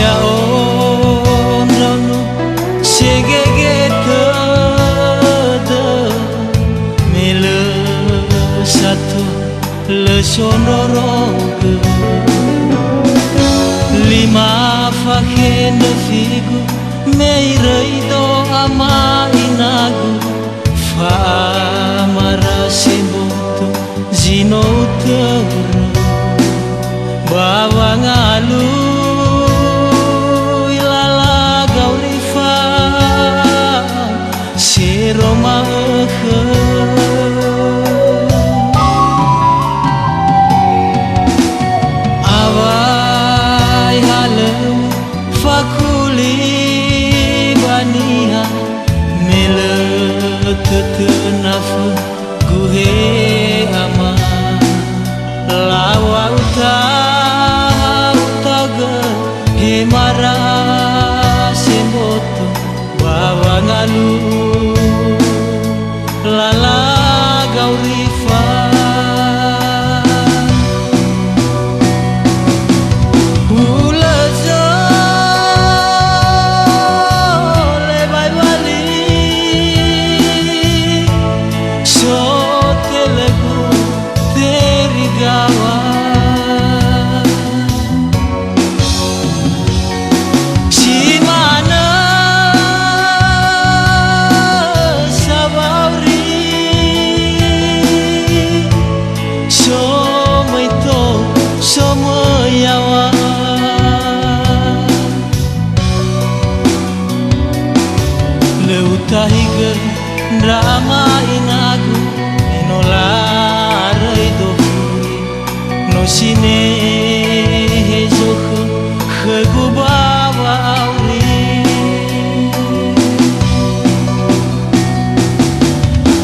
ya ondrano segegetada mele satu le sonoroga lima fakhenda figu meirai do ama inagu fa mara semboto zino utara bawa ngalu ilala gaurifa siroma awai halau fakuli baniha mele tetenafu guhe ama lawa utaga hemara semboto bawa ngalu lala gaurifa ulazo lebai bali so telegu terigawa tahiga drama inagu inolarei dohuri no sine hezoku khegu bawa auri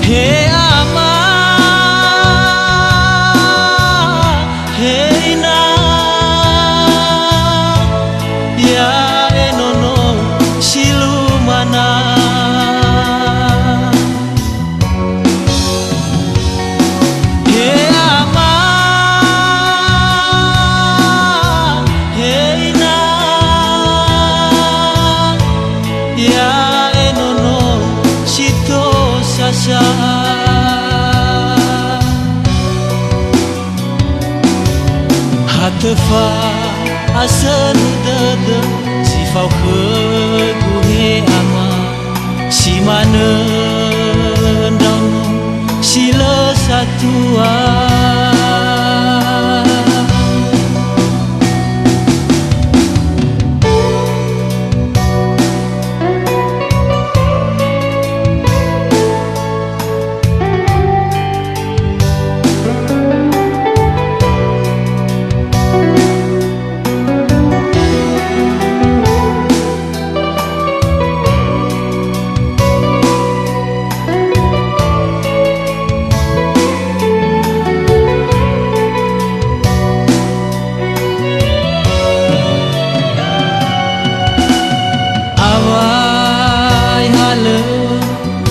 he ama he ina ya enono silumana Hatefa asanu dada si fau guhe ama si mana ndang sila satua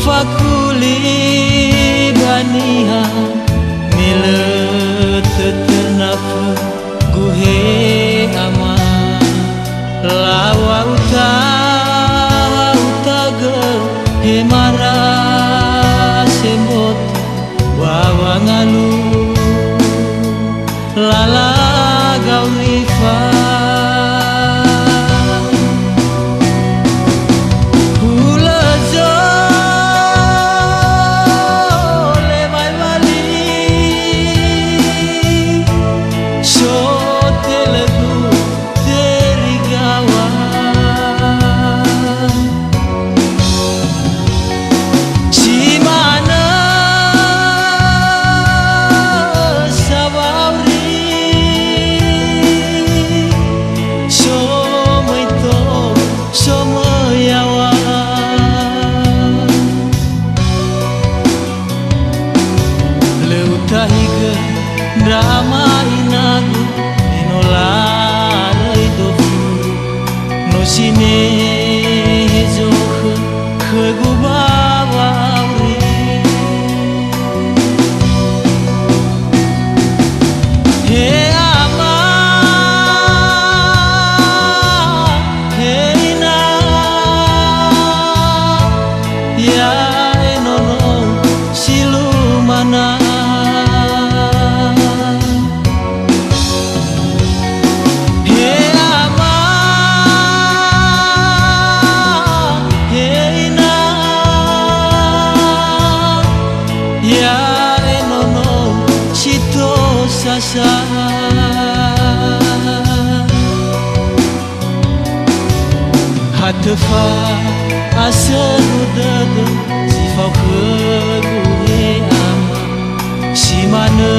fakuli baniha mele tetenafu guhe ama lawa utaga hemara semboto bawa ngalu lala gaurifa tahiga drama inagu inolarei dohuri no sine hezoku khegu bawa auri he ama tefa aserudada sifau ke gue ama si mana